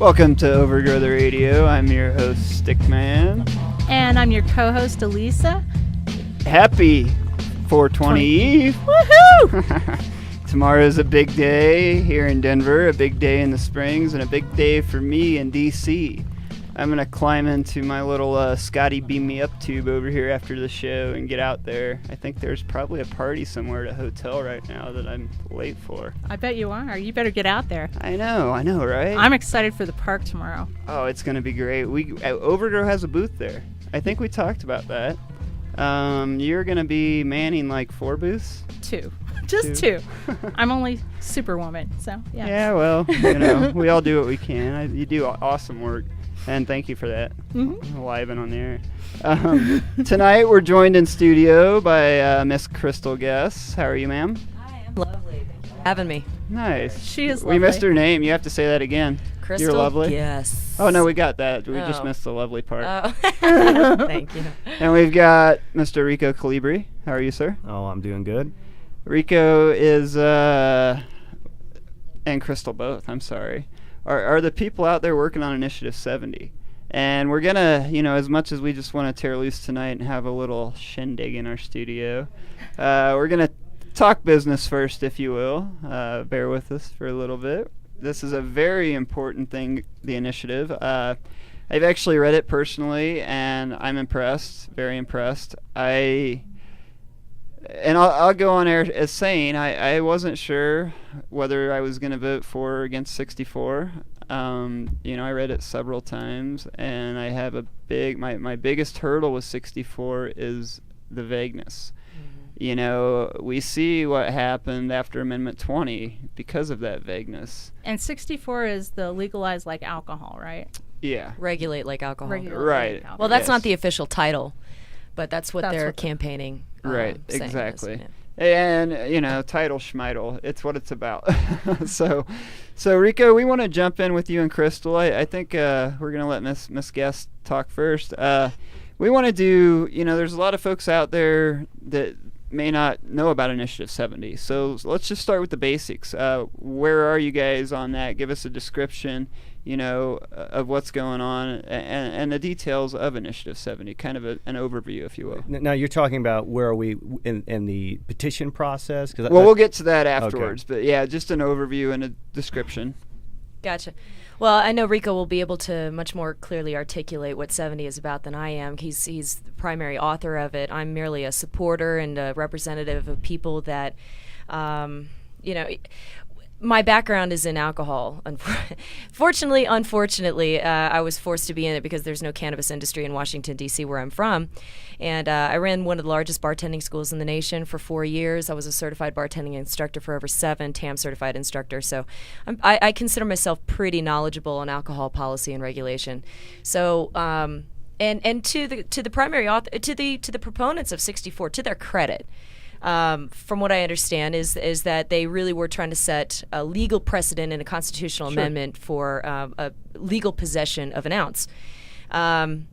Welcome to Overgrow the Radio. I'm your host, Stickman. And I'm your co-host, Elisa. Happy 420 Eve. Woohoo! Tomorrow's a big day here in Denver, a big day in the Springs, and a big day for me in D.C. I'm going to climb into my little Scotty Beam Me Up tube over here after the show and get out there. I think there's probably a party somewhere at a hotel right now that I'm late for. I bet you are. You better get out there. I know, right? I'm excited for the park tomorrow. Oh, it's going to be great. Overgrow has a booth there. I think we talked about that. You're going to be manning like 4 booths? 2. Just 2. I'm only Superwoman, so yeah. Yeah, well, we all do what we can. You do awesome work. And thank you for that. Mm-hmm. Live and on the air. Tonight we're joined in studio by Miss Crystal Guess. How are you, ma'am? Hi, I'm lovely. Thanks for having me. Nice. She is lovely. We missed her name. You have to say that again. Crystal. You're lovely? Yes. Oh, no, we got that. We just missed the lovely part. Oh. Thank you. And we've got Mr. Rico Colibri. How are you, sir? Oh, I'm doing good. Rico is, and Crystal both, I'm sorry, are the people out there working on Initiative 70. And we're going to, as much as we just want to tear loose tonight and have a little shindig in our studio, we're going to talk business first, if you will. Bear with us for a little bit. This is a very important thing, the initiative. I've actually read it personally, and I'm impressed, very impressed. I'll go on air as saying I wasn't sure whether I was going to vote for or against 64. I read it several times, and I have my biggest hurdle with 64 is the vagueness. Mm-hmm. We see what happened after Amendment 20 because of that vagueness. And 64 is the legalize like alcohol, right? Yeah. Regulate like alcohol. Right. Like alcohol. Well, that's not the official title, but that's what they're campaigning. Right, saying exactly. Is, yeah. And, title schmeidle, it's what it's about. So Rico, we want to jump in with you and Crystal. I think we're going to let Miss Guest talk first. We want to do, there's a lot of folks out there that may not know about Initiative 70. So let's just start with the basics. Where are you guys on that? Give us a description, of what's going on and the details of Initiative 70, kind of an overview, if you will. Now, you're talking about where are we in the petition process? We'll get to that afterwards, okay. But yeah, just an overview and a description. Gotcha. Well, I know Rico will be able to much more clearly articulate what 70 is about than I am. He's the primary author of it. I'm merely a supporter and a representative of people that, my background is in alcohol. Unfortunately, I was forced to be in it because there's no cannabis industry in Washington, D.C., where I'm from. And I ran one of the largest bartending schools in the nation for 4 years. I was a certified bartending instructor for over 7, TAM certified instructor. So I consider myself pretty knowledgeable on alcohol policy and regulation. So and to the primary author, to the proponents of 64, to their credit, from what I understand, is that they really were trying to set a legal precedent and a constitutional amendment for a legal possession of an ounce, and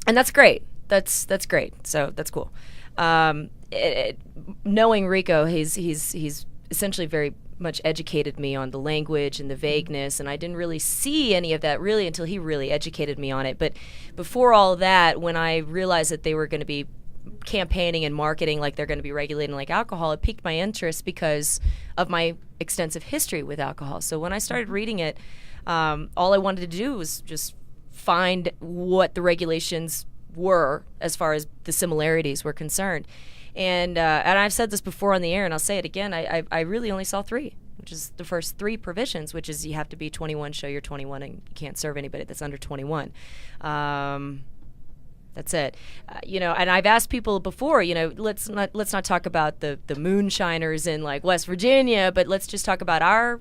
that's great. That's great. So that's cool. Knowing Rico, he's essentially very much educated me on the language and the vagueness, and I didn't really see any of that really until he really educated me on it. But before all that, when I realized that they were going to be campaigning and marketing like they're going to be regulating like alcohol, it piqued my interest because of my extensive history with alcohol. So when I started reading it, all I wanted to do was just find what the regulations were as far as the similarities were concerned. And I've said this before on the air, and I'll say it again, I really only saw 3, which is the first 3 provisions, which is you have to be 21, show you're 21, and you can't serve anybody that's under 21. That's it. And I've asked people before, let's not talk about the moonshiners in like West Virginia, but let's just talk about our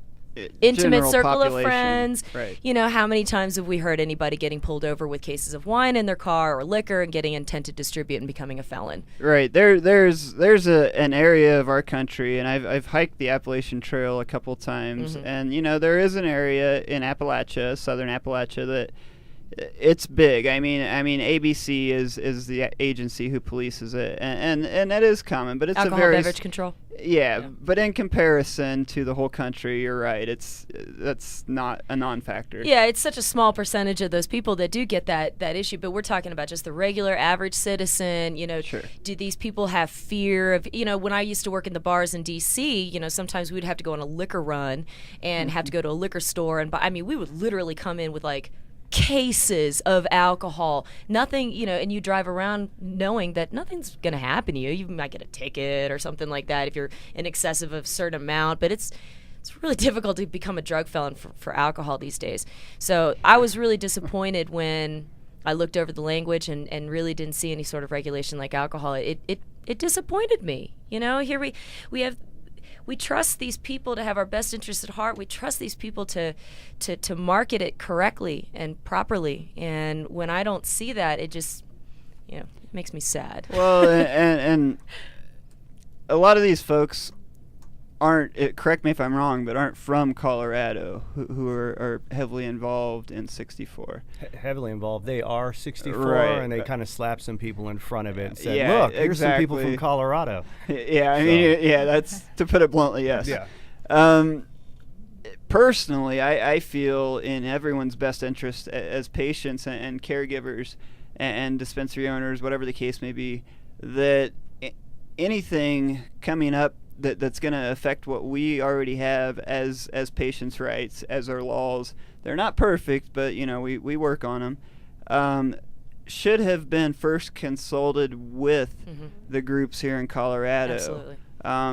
intimate circle of friends. Right. How many times have we heard anybody getting pulled over with cases of wine in their car or liquor and getting intent to distribute and becoming a felon? Right. There's an area of our country, and I've hiked the Appalachian Trail a couple times, mm-hmm. and there is an area in Appalachia, southern Appalachia, that it's big. I mean, ABC is the agency who polices it, and that is common, but it's Alcohol a very beverage control. Yeah, but in comparison to the whole country, you're right. That's not a non-factor. Yeah, it's such a small percentage of those people that do get that issue, but we're talking about just the regular average citizen. Sure. Do these people have fear of, when I used to work in the bars in D.C., sometimes we'd have to go on a liquor run and have to go to a liquor store and buy. I mean, we would literally come in with like cases of alcohol, nothing, and you drive around knowing that nothing's going to happen to you. You might get a ticket or something like that if you're in excess of a certain amount, but it's really difficult to become a drug felon for alcohol these days. So I was really disappointed when I looked over the language and really didn't see any sort of regulation like alcohol. It disappointed me. Here we trust these people to have our best interests at heart. We trust these people to market it correctly and properly. And when I don't see that, it just, it makes me sad. Well, and a lot of these folks aren't, correct me if I'm wrong, but aren't from Colorado who are heavily involved in 64. Heavily involved. They are 64, right. And they kind of slap some people in front of it and said, Yeah, look, here's some people exactly. from Colorado. Yeah, I mean, that's, to put it bluntly, yes. Yeah. Personally, I feel in everyone's best interest as patients and caregivers and dispensary owners, whatever the case may be, that anything coming up that's going to affect what we already have as patients' rights, as our laws. They're not perfect, but we work on them. Should have been first consulted with the groups here in Colorado. Absolutely.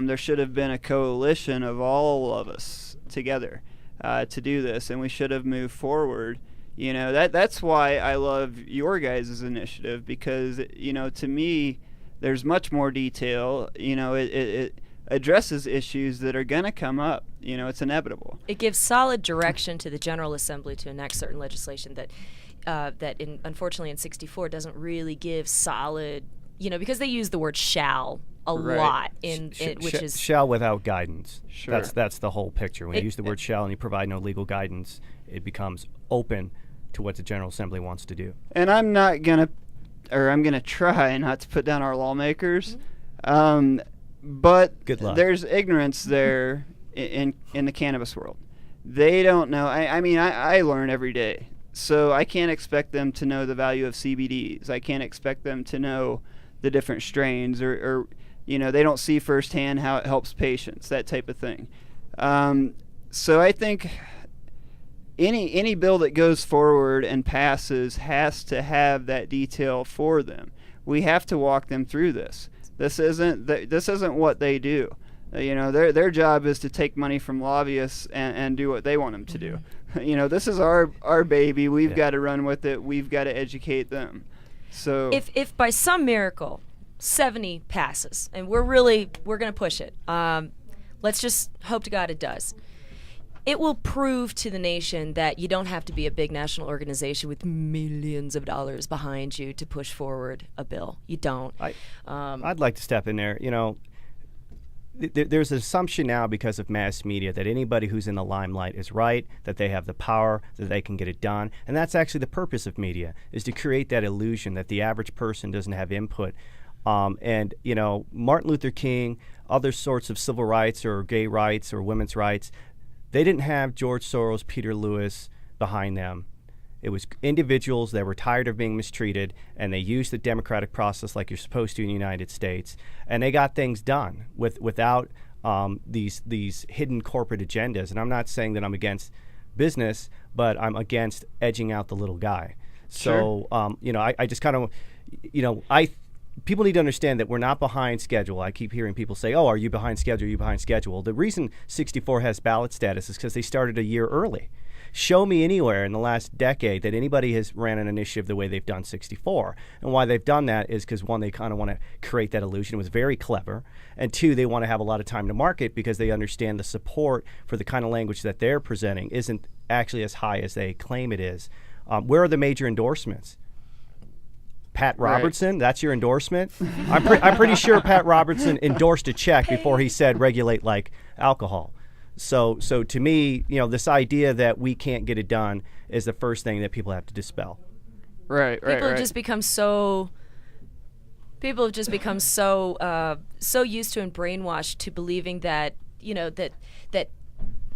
There should have been a coalition of all of us together to do this, and we should have moved forward. That's why I love your guys' initiative, because to me there's much more detail. It addresses issues that are going to come up. It's inevitable. It gives solid direction to the General Assembly to enact certain legislation that unfortunately in 64 doesn't really give solid, because they use the word shall a lot which is shall without guidance. Sure. That's the whole picture. When you use the word shall and you provide no legal guidance, it becomes open to what the General Assembly wants to do. And I'm going to try not to put down our lawmakers. But Good luck. There's ignorance there in the cannabis world. They don't know. I learn every day. So I can't expect them to know the value of CBDs. I can't expect them to know the different strains or they don't see firsthand how it helps patients, that type of thing. So I think any bill that goes forward and passes has to have that detail for them. We have to walk them through this. This isn't what they do. Their job is to take money from lobbyists and do what they want them to do. This is our baby. We've got to run with it. We've got to educate them. So if by some miracle 70 passes, and we're going to push it, let's just hope to God it does. It will prove to the nation that you don't have to be a big national organization with millions of dollars behind you to push forward a bill. You don't. I'd like to step in there. There's an assumption now because of mass media that anybody who's in the limelight is right, that they have the power, that they can get it done. And that's actually the purpose of media, is to create that illusion that the average person doesn't have input. And Martin Luther King, other sorts of civil rights or gay rights or women's rights, they didn't have George Soros, Peter Lewis behind them. It was individuals that were tired of being mistreated, and they used the democratic process like you're supposed to in the United States, and they got things done without these hidden corporate agendas. And I'm not saying that I'm against business, but I'm against edging out the little guy. Sure. So, I just kind of, people need to understand that we're not behind schedule. I keep hearing people say, oh, are you behind schedule? Are you behind schedule? The reason 64 has ballot status is because they started a year early. Show me anywhere in the last decade that anybody has ran an initiative the way they've done 64. And why they've done that is because, one, they kind of want to create that illusion. It was very clever. And two, they want to have a lot of time to market because they understand the support for the kind of language that they're presenting isn't actually as high as they claim it is. Where are the major endorsements? Pat Robertson, that's your endorsement? I'm pretty sure Pat Robertson endorsed a check before he said regulate like alcohol. So to me, this idea that we can't get it done is the first thing that people have to dispel. Right. People have just become so. People have just become so used to and brainwashed to believing that that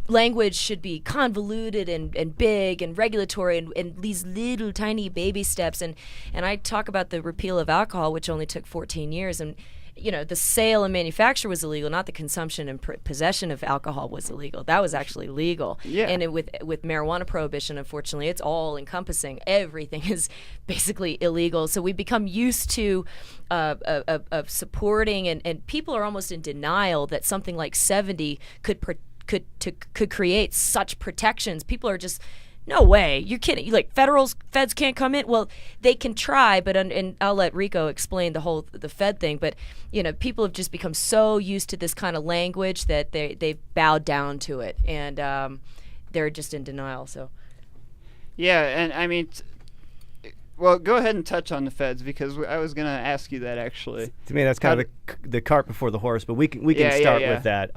language should be convoluted and big and regulatory and these little tiny baby steps. And I talk about the repeal of alcohol, which only took 14 years. And the sale and manufacture was illegal, not the consumption and possession of alcohol was illegal. That was actually legal. Yeah. And with marijuana prohibition, unfortunately, it's all encompassing. Everything is basically illegal. So we become used to of supporting, and people are almost in denial that something like 70 could create such protections. People are just, no way, you're kidding. Like feds can't come in. Well, they can try, but and I'll let Rico explain the Fed thing. But people have just become so used to this kind of language that they've bowed down to it, and they're just in denial. So, yeah, and I mean, well, go ahead and touch on the feds, because I was going to ask you that actually. To me, that's kind of the cart before the horse, but we can start with that.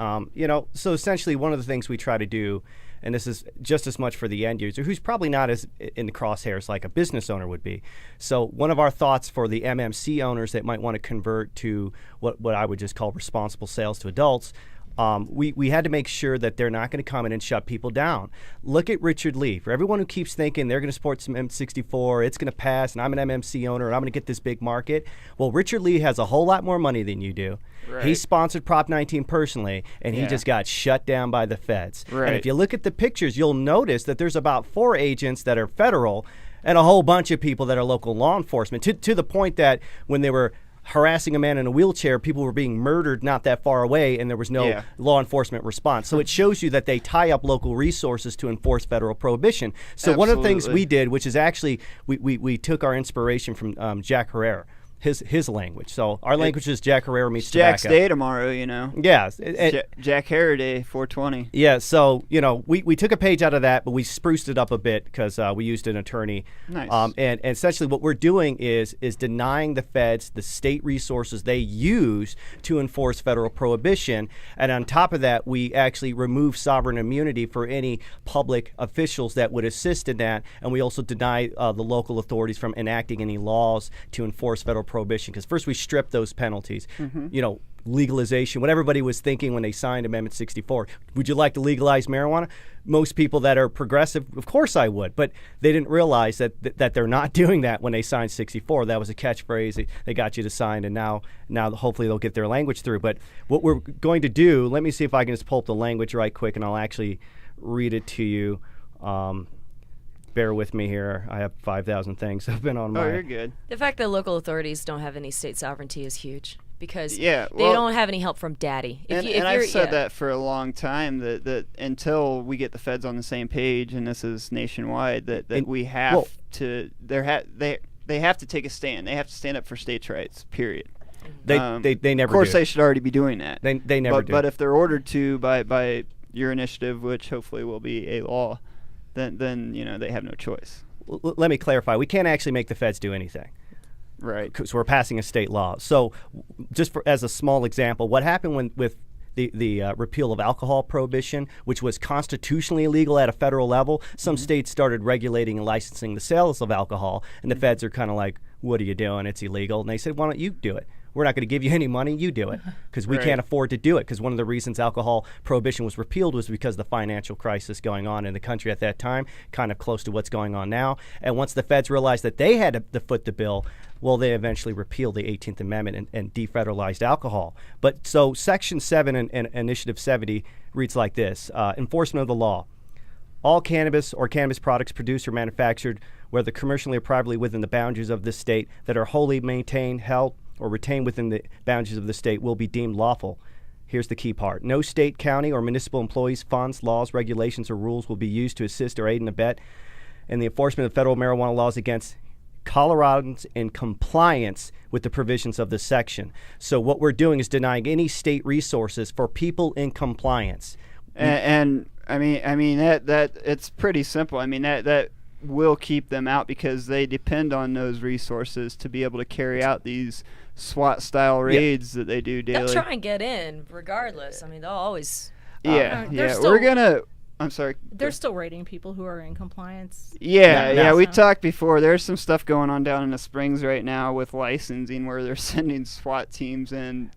So essentially, one of the things we try to do, and this is just as much for the end user, who's probably not as in the crosshairs like a business owner would be. So one of our thoughts for the MMC owners that might want to convert to what I would just call responsible sales to adults, we had to make sure that they're not going to come in and shut people down. Look at Richard Lee. For everyone who keeps thinking they're going to support some M64, it's going to pass, and I'm an MMC owner, and I'm going to get this big market. Well, Richard Lee has a whole lot more money than you do. Right. He sponsored Prop 19 personally, and he just got shut down by the feds. Right. And if you look at the pictures, you'll notice that there's about 4 agents that are federal and a whole bunch of people that are local law enforcement, to the point that when they were harassing a man in a wheelchair, people were being murdered not that far away, and there was no law enforcement response. So it shows you that they tie up local resources to enforce federal prohibition. So one of the things we did, which is actually, we took our inspiration from Jack Herrera, his language. So our language is Jack Herrera meets Jack's tobacco. Day tomorrow, Yeah. Jack Herrera Day, 420. Yeah, so, we took a page out of that, but we spruced it up a bit because we used an attorney. Nice. And essentially what we're doing is denying the feds the state resources they use to enforce federal prohibition. And on top of that, we actually remove sovereign immunity for any public officials that would assist in that. And we also deny the local authorities from enacting any laws to enforce federal prohibition, because first we stripped those penalties. Legalization, what everybody was thinking when they signed Amendment 64. Would you like to legalize marijuana? Most people that are progressive, of course I would, but they didn't realize that they're not doing that when they signed 64. That was a catchphrase they got you to sign, and now hopefully they'll get their language through. But what we're going to do, let me see if I can just pull up the language right quick, and I'll actually read it to you. Bear with me here. I have 5,000 things I've been on my... Oh, you're good. The fact that local authorities don't have any state sovereignty is huge, because they well, don't have any help from daddy. I've said that for a long time, that until we get the feds on the same page, and this is nationwide, that we have to... They have to take a stand. They have to stand up for states' rights, period. They never do. Of course, they should already be doing that. They never do. But if they're ordered to by your initiative, which hopefully will be a law, then they have no choice. Let me clarify. We can't actually make the feds do anything. Right. Because we're passing a state law. So just as a small example, what happened with the repeal of alcohol prohibition, which was constitutionally illegal at a federal level, some states started regulating and licensing the sales of alcohol, and the feds are kind of like, what are you doing? It's illegal. And they said, why don't you do it? We're not going to give you any money. You do it, because we can't afford to do it. Because one of the reasons alcohol prohibition was repealed was because of the financial crisis going on in the country at that time, kind of close to what's going on now. And once the feds realized that they had to foot the bill, well, they eventually repealed the 18th Amendment and defederalized alcohol. But so Section 7 and Initiative 70 reads like this. Enforcement of the law. All cannabis or cannabis products produced or manufactured, whether commercially or privately within the boundaries of this state, that are wholly maintained, held, or retained within the boundaries of the state will be deemed lawful. Here's the key part. No state, county, or municipal employees, funds, laws, regulations, or rules will be used to assist or aid and abet in the enforcement of federal marijuana laws against Coloradans in compliance with the provisions of this section. So what we're doing is denying any state resources for people in compliance. And I mean that it's pretty simple. I mean that will keep them out, because they depend on those resources to be able to carry out these SWAT-style raids that they do daily. They'll try and get in regardless. I mean, they'll always... We're I'm sorry. They're still rating people who are in compliance. Yeah, we So- talked before. There's some stuff going on down in the Springs right now with licensing where they're sending SWAT teams in.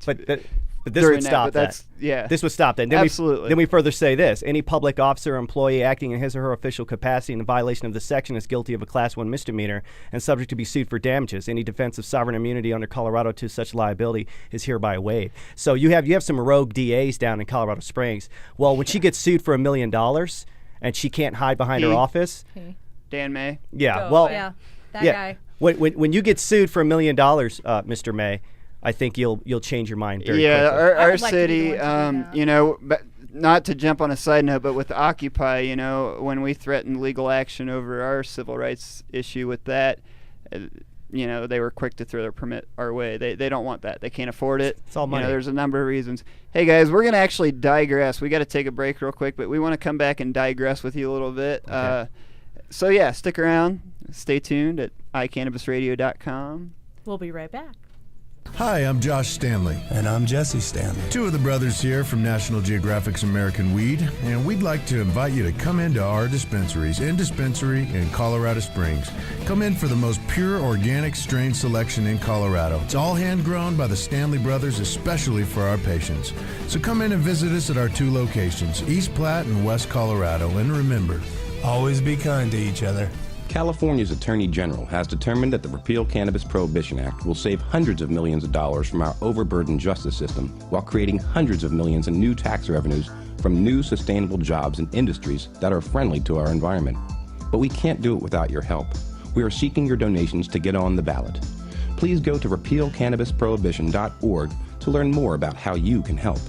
But this would stop that. Yeah. This would stop that. And then Absolutely. Then we further say this. Any public officer or employee acting in his or her official capacity in violation of this section is guilty of a Class 1 misdemeanor and subject to be sued for damages. Any defense of sovereign immunity under Colorado to such liability is hereby waived. So you have some rogue DAs down in Colorado Springs. Well, when she gets sued for $1 million and she can't hide behind her office. Dan May. Yeah. Go Well, away. Yeah, that yeah. guy. When you get sued for $1 million, Mr. May, I think you'll change your mind very Yeah, quickly. our would like to be the city, one to do that. you know, but not to jump on a side note, but with Occupy, you know, when we threatened legal action over our civil rights issue with that, you know, they were quick to throw their permit our way. They don't want that. They can't afford it. It's all You money. know, there's a number of reasons. Hey, guys, we're going to actually digress. We got to take a break real quick, but we want to come back and digress with you a little bit. Okay. So, yeah, stick around. Stay tuned at iCannabisRadio.com. We'll be right back. Hi, I'm Josh Stanley. And I'm Jesse Stanley. Two of the brothers here from National Geographic's American Weed, and we'd like to invite you to come into our dispensaries in Colorado Springs. Come in for the most pure organic strain selection in Colorado. It's all hand grown by the Stanley brothers, especially for our patients. So come in and visit us at our two locations, East Platte and West Colorado. And remember, Always be kind to each other. California's Attorney General has determined that the Repeal Cannabis Prohibition Act will save hundreds of millions of dollars from our overburdened justice system while creating hundreds of millions in new tax revenues from new sustainable jobs and industries that are friendly to our environment. But we can't do it without your help. We are seeking your donations to get on the ballot. Please go to repealcannabisprohibition.org to learn more about how you can help.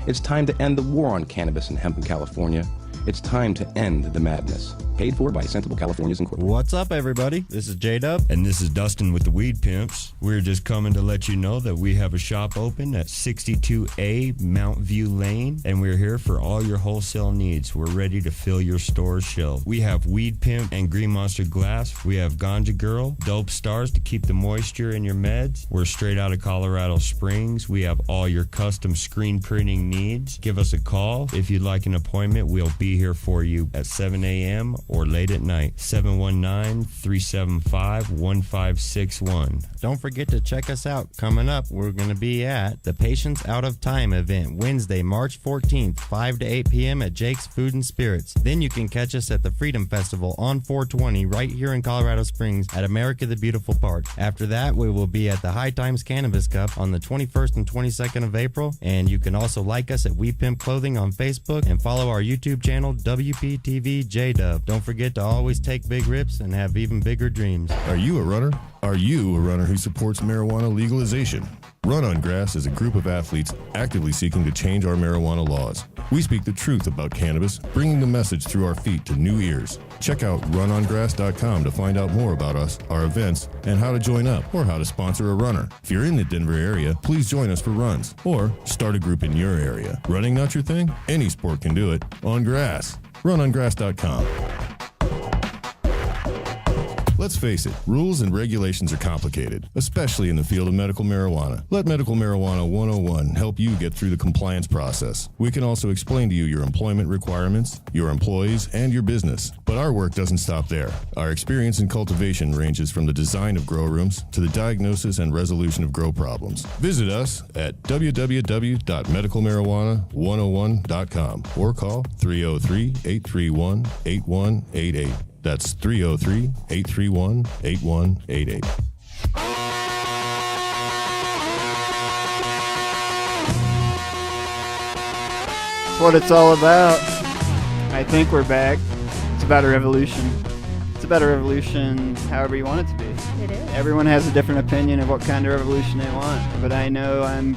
It's time to end the war on cannabis and hemp in California. It's time to end the madness. Paid for by Sensible Californians Incorporated. What's up, everybody? This is J-Dub. And this is Dustin with the Weed Pimps. We're just coming to let you know that we have a shop open at 62A Mount View Lane, and we're here for all your wholesale needs. We're ready to fill your store's shelf. We have Weed Pimp and Green Monster Glass. We have Ganja Girl, Dope Stars to keep the moisture in your meds. We're straight out of Colorado Springs. We have all your custom screen printing needs. Give us a call. If you'd like an appointment, we'll be here for you at 7 a.m. or late at night. 719-375-1561. Don't forget to check us out. Coming up, we're going to be at the Patients Out of Time event, Wednesday, March 14th, 5 to 8 p.m. at Jake's Food and Spirits. Then you can catch us at the Freedom Festival on 420 right here in Colorado Springs at America the Beautiful Park. After that, we will be at the High Times Cannabis Cup on the 21st and 22nd of April. And you can also like us at Weed Pimp Clothing on Facebook and follow our YouTube channel, WPTV JDub. Don't forget to always take big rips and have even bigger dreams. Are you a runner? Are you a runner who supports marijuana legalization? Run on Grass is a group of athletes actively seeking to change our marijuana laws. We speak the truth about cannabis, bringing the message through our feet to new ears. Check out runongrass.com to find out more about us, our events, and how to join up or how to sponsor a runner. If you're in the Denver area, please join us for runs or start a group in your area. Running not your thing? Any sport can do it. On grass. Runongrass.com. Let's face it, rules and regulations are complicated, especially in the field of medical marijuana. Let Medical Marijuana 101 help you get through the compliance process. We can also explain to you your employment requirements, your employees, and your business. But our work doesn't stop there. Our experience in cultivation ranges from the design of grow rooms to the diagnosis and resolution of grow problems. Visit us at www.medicalmarijuana101.com or call 303-831-8188. That's 303-831-8188. That's what it's all about. I think we're back. It's about a revolution. It's about a revolution however you want it to be. It is. Everyone has a different opinion of what kind of revolution they want, but I know I'm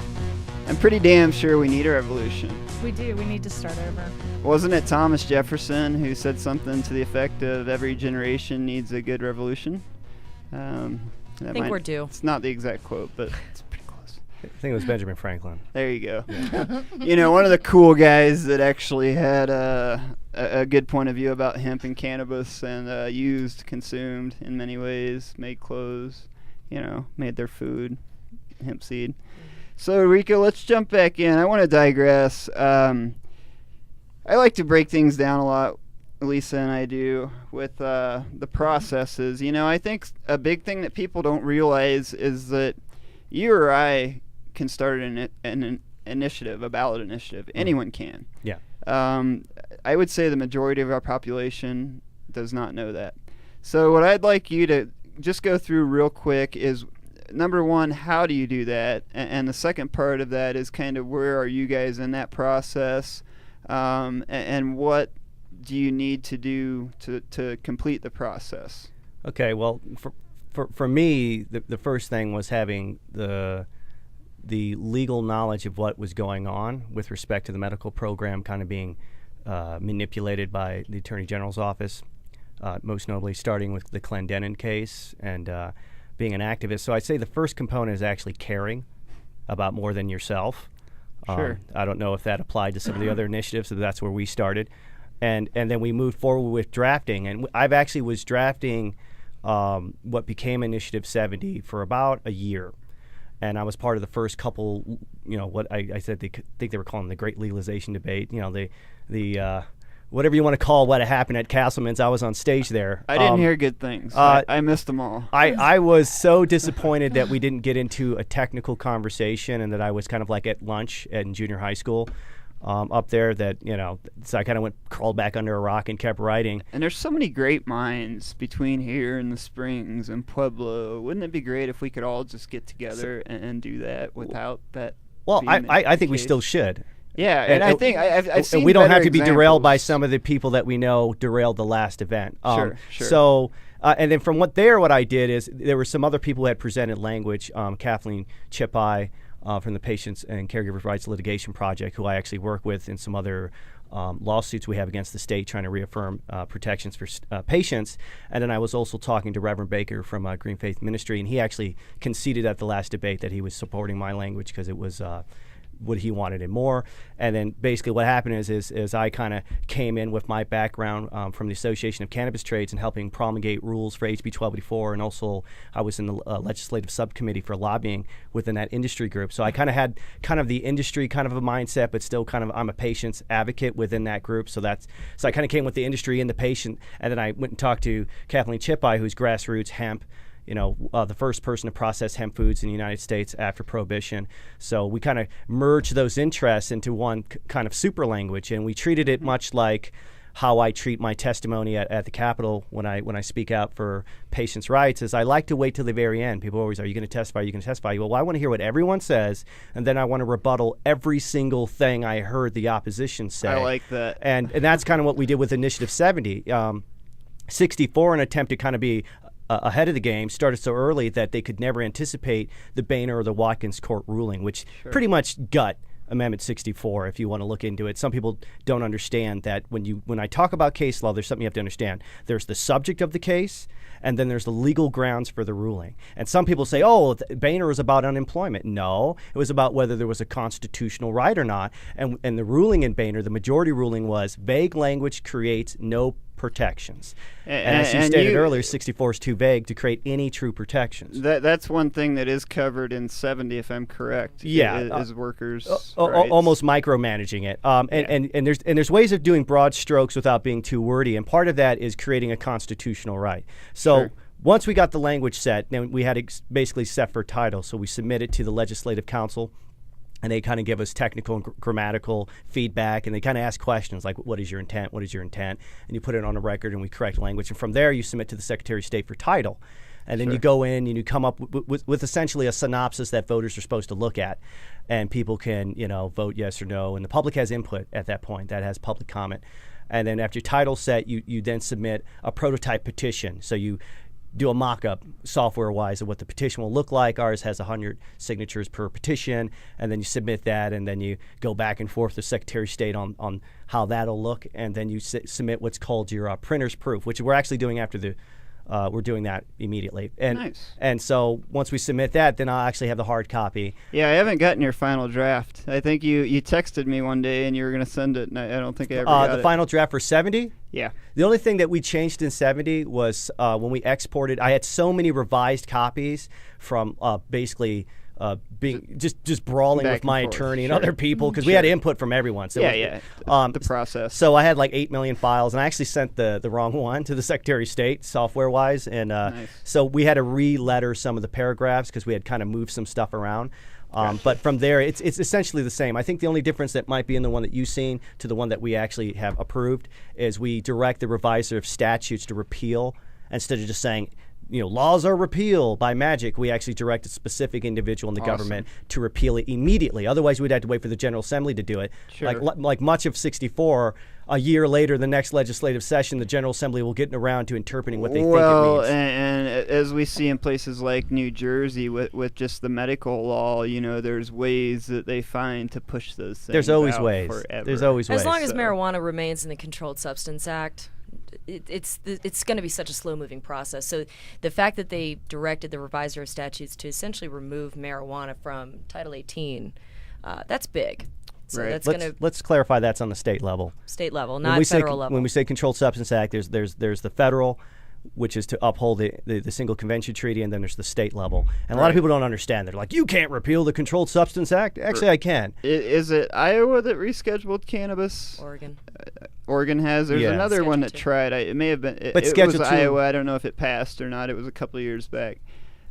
pretty damn sure we need a revolution. We do. We need to start over. Wasn't it Thomas Jefferson who said something to the effect of every generation needs a good revolution? I think we're due. It's not the exact quote, but it's pretty close. I think it was Benjamin Franklin. There you go. You know, one of the cool guys that actually had a good point of view about hemp and cannabis and used, consumed in many ways, made clothes, you know, made their food, hemp seed. So, Rico, let's jump back in. I want to digress. I like to break things down a lot, Lisa and I do, with the processes. You know, I think a big thing that people don't realize is that you or I can start an initiative, a ballot initiative. Anyone can. Yeah. I would say the majority of our population does not know that. So what I'd like you to just go through real quick is, number one, how do you do that? And the second part of that is kind of where are you guys in that process, and what do you need to do to complete the process? Okay, well, for me, the first thing was having the legal knowledge of what was going on with respect to the medical program kind of being manipulated by the Attorney General's office, most notably starting with the Clendenin case and being an activist. So I'd say the first component is actually caring about more than yourself. Sure. I don't know if that applied to some of the other initiatives, so that's where we started. And then we moved forward with drafting. And I've actually was drafting what became Initiative 70 for about a year. And I was part of the first couple, what I said, think they were calling the Great Legalization Debate, the whatever you want to call what happened at Castleman's. I was on stage there. I didn't hear good things. I missed them all. I was so disappointed that we didn't get into a technical conversation and that I was kind of like at lunch in junior high school up there that, so I kind of crawled back under a rock and kept writing. And there's so many great minds between here and the Springs and Pueblo. Wouldn't it be great if we could all just get together and do that without that? Well, I think we still should. Yeah, and I think I've seen we don't have to be examples. derailed by some of the people that we know derailed the last event. Sure. So, and then from what I did is there were some other people who had presented language. Kathleen Chipai from the Patients and Caregivers Rights Litigation Project, who I actually work with in some other lawsuits we have against the state trying to reaffirm protections for patients. And then I was also talking to Reverend Baker from Green Faith Ministry, and he actually conceded at the last debate that he was supporting my language because it was what he wanted and more. And then basically what happened is I kind of came in with my background from the Association of Cannabis Trades and helping promulgate rules for HB 1284, and also I was in the legislative subcommittee for lobbying within that industry group. So I kind of had kind of the industry kind of a mindset, but still kind of I'm a patient's advocate within that group. So I kind of came with the industry and the patient, and then I went and talked to Kathleen Chipai, who's grassroots hemp, the first person to process hemp foods in the United States after Prohibition. So we kind of merged those interests into one kind of super language, and we treated it much like how I treat my testimony at the Capitol when I speak out for patients' rights. Is I like to wait till the very end. People always, are you going to testify? Are you going to testify? Well, I want to hear what everyone says, and then I want to rebuttal every single thing I heard the opposition say. I like that. And that's kind of what we did with Initiative 70. 64, an attempt to kind of be ahead of the game, started so early that they could never anticipate the Boehner or the Watkins court ruling, which pretty much gut Amendment 64 if you want to look into it. Some people don't understand that when I talk about case law, there's something you have to understand. There's the subject of the case, and then there's the legal grounds for the ruling. And some people say, Boehner was about unemployment. No, it was about whether there was a constitutional right or not. And the ruling in Boehner, the majority ruling was vague language creates no protections. And as you stated earlier, 64 is too vague to create any true protections. That's one thing that is covered in 70, if I'm correct. Yeah, is workers' rights. Almost micromanaging it. And there's ways of doing broad strokes without being too wordy. And part of that is creating a constitutional right. So once we got the language set, then we had to basically set for title. So we submitted to the Legislative Council, and they kind of give us technical and grammatical feedback, and they kind of ask questions like, what is your intent? What is your intent? And you put it on a record, and we correct language. And from there, you submit to the Secretary of State for title. And then you go in and you come up with essentially a synopsis that voters are supposed to look at. And people can, vote yes or no. And the public has input at that point. That has public comment. And then after your title's set, you then submit a prototype petition. So you do a mock-up software-wise of what the petition will look like. Ours has 100 signatures per petition, and then you submit that, and then you go back and forth with the Secretary of State on how that'll look, and then you submit what's called your printer's proof, which we're actually doing after the we're doing that immediately. And nice. And so once we submit that, then I'll actually have the hard copy. Yeah, I haven't gotten your final draft. I think you texted me one day and you were going to send it, and I don't think I ever got it. The final draft for 70? Yeah. The only thing that we changed in 70 was when we exported, I had so many revised copies from basically being just brawling Back with my and forth, attorney and sure. other people because we had input from everyone. So the process. So I had like 8 million files, and I actually sent the wrong one to the Secretary of State, software-wise, and Nice. so we had to re-letter some of the paragraphs because we had kind of moved some stuff around. But from there, it's essentially the same. I think the only difference that might be in the one that you've seen to the one that we actually have approved is we direct the reviser of statutes to repeal instead of just saying, laws are repealed by magic. We actually direct a specific individual in the government to repeal it immediately. Otherwise, we'd have to wait for the General Assembly to do it. Sure. Like much of 64, a year later, the next legislative session, the General Assembly will get around to interpreting what they think it means. And as we see in places like New Jersey with just the medical law, there's ways that they find to push those things. There's always out ways. Forever. There's always ways. As long as marijuana remains in the Controlled Substance Act, it's going to be such a slow-moving process. So the fact that they directed the reviser of statutes to essentially remove marijuana from Title 18, that's big. So that's let's clarify that's on the state level. State level, not federal level. When we say Controlled Substance Act, there's the federal, which is to uphold the Single Convention Treaty, and then there's the state level. And a lot of people don't understand. They're like, you can't repeal the Controlled Substance Act. Actually, I can. Is it Iowa that rescheduled cannabis? Oregon. Oregon has. There's another Schedule one that 2. tried. It may have been. It was Schedule 2. Iowa. I don't know if it passed or not. It was a couple of years back.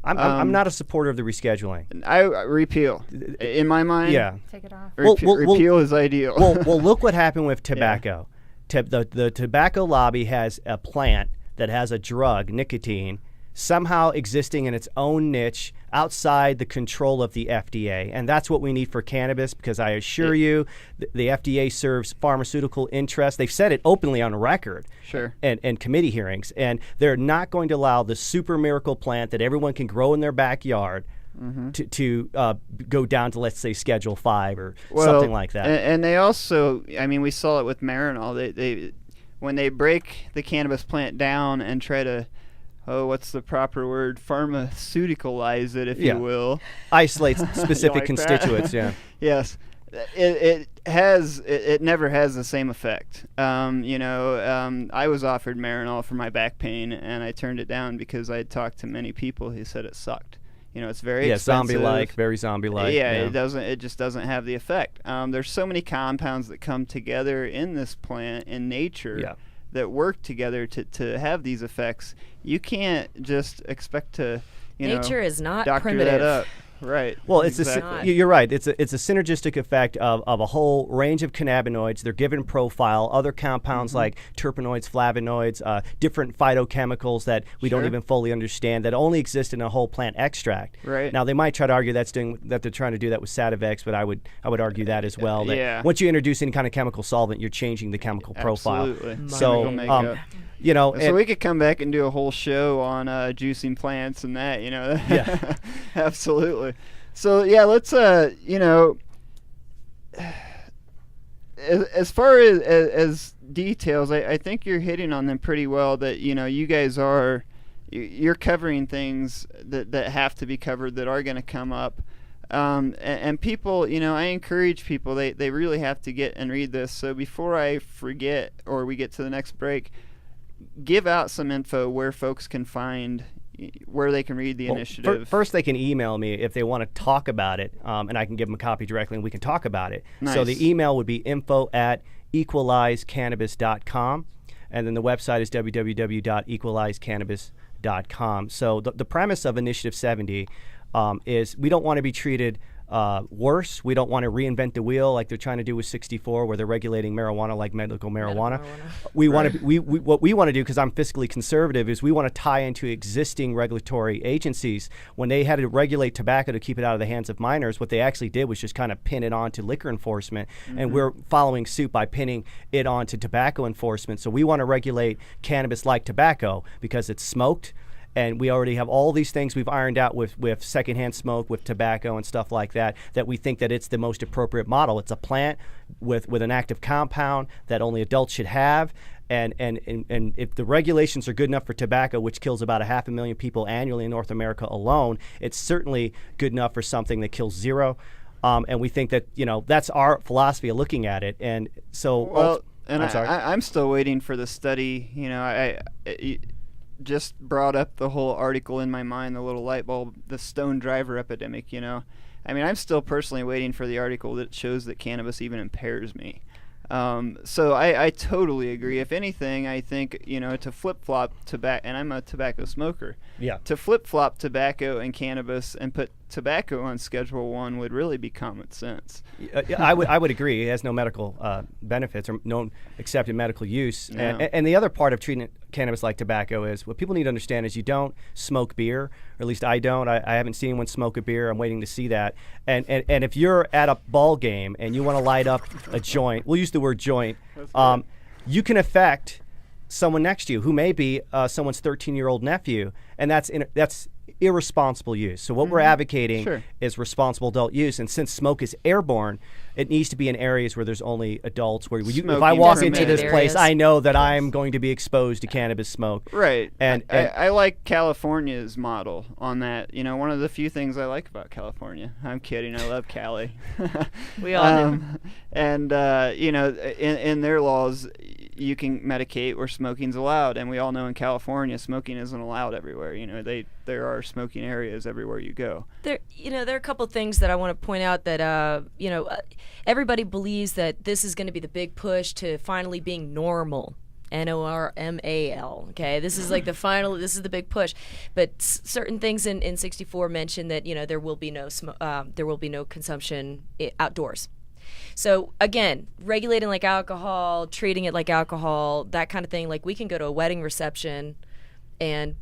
I'm not a supporter of the rescheduling. I repeal. In my mind, Yeah. Take it off. Repeal is ideal. well, look what happened with tobacco. The tobacco lobby has a plant that has a drug, nicotine, somehow existing in its own niche outside the control of the FDA. And that's what we need for cannabis, because I assure you the FDA serves pharmaceutical interests. They've said it openly on record. Sure. And committee hearings. And they're not going to allow the super miracle plant that everyone can grow in their backyard to go down to, let's say, Schedule 5 or something like that. And they also, we saw it with Marinol. They when they break the cannabis plant down and try to, what's the proper word? Pharmaceuticalize it, if you will. Isolate specific like constituents, that? Yes. It never has the same effect. I was offered Marinol for my back pain, and I turned it down because I had talked to many people who said it sucked. It's very expensive. Zombie-like, very zombie-like. It just doesn't have the effect. There's so many compounds that come together in this plant in nature that work together to have these effects. You can't just expect to, nature is not doctor primitive. that up. Right. Well, exactly. You're right. It's a synergistic effect of a whole range of cannabinoids. Their given profile, other compounds like terpenoids, flavonoids, different phytochemicals that we don't even fully understand that only exist in a whole plant extract. Right. Now they might try to argue that they're trying to do that with Sativex, but I would argue that as well. That once you introduce any kind of chemical solvent, you're changing the chemical profile. Absolutely. So. So we could come back and do a whole show on juicing plants and that, Yeah. Absolutely. So let's as far as details, I think you're hitting on them pretty well. That you guys you're covering things that have to be covered, that are going to come up. And people, I encourage people, they really have to get and read this. So before I forget or we get to the next break, give out some info where folks can find, where they can read the initiative. First, they can email me if they want to talk about it, and I can give them a copy directly, and we can talk about it. Nice. So the email would be info@equalizecannabis.com, and then the website is www.equalizecannabis.com. So the premise of Initiative 70 is we don't want to be treated worse. We don't want to reinvent the wheel like they're trying to do with 64, where they're regulating marijuana like medical marijuana. We want to. What we want to do, because I'm fiscally conservative, is we want to tie into existing regulatory agencies. When they had to regulate tobacco to keep it out of the hands of minors, what they actually did was just kind of pin it on to liquor enforcement, and we're following suit by pinning it on to tobacco enforcement. So we want to regulate cannabis like tobacco because it's smoked. And we already have all these things we've ironed out with secondhand smoke, with tobacco and stuff like that we think that it's the most appropriate model. It's a plant with an active compound that only adults should have. And if the regulations are good enough for tobacco, which kills about 500,000 people annually in North America alone, it's certainly good enough for something that kills zero. And we think that, that's our philosophy of looking at it. And so... I'm still waiting for the study. just brought up the whole article in my mind, the little light bulb, the stone driver epidemic, you know. I mean, I'm still personally waiting for the article that shows that cannabis even impairs me. So I totally agree. If anything, I think, you know, to flip-flop tobacco, and I'm a tobacco smoker. Yeah. To flip-flop tobacco and cannabis and put tobacco on Schedule 1 would really be common sense. I would agree. It has no medical benefits or no accepted medical use. No. And the other part of treating cannabis like tobacco is what people need to understand is you don't smoke beer, or at least I don't. I haven't seen anyone smoke a beer. I'm waiting to see that. And if you're at a ball game and you want to light up a joint, we'll use the word joint, you can affect someone next to you who may be someone's 13-year-old nephew, and that's irresponsible use. So what we're advocating is responsible adult use, and since smoke is airborne, it needs to be in areas where there's only adults. Where if I walk into this place, I know that I'm going to be exposed to cannabis smoke. Right. And I like California's model on that. You know, one of the few things I like about California. I'm kidding. I love Cali. We all do. And you know, in their laws, you can medicate where smoking's allowed, and we all know in California smoking isn't allowed everywhere. You know, there are smoking areas everywhere you go. There are a couple things that I want to point out that everybody believes that this is going to be the big push to finally being normal. NORMAL. Okay, this is like this is the big push. But certain things in 64 mention that, you know, there will be no consumption outdoors. So again, regulating like alcohol, treating it like alcohol, that kind of thing. Like, we can go to a wedding reception and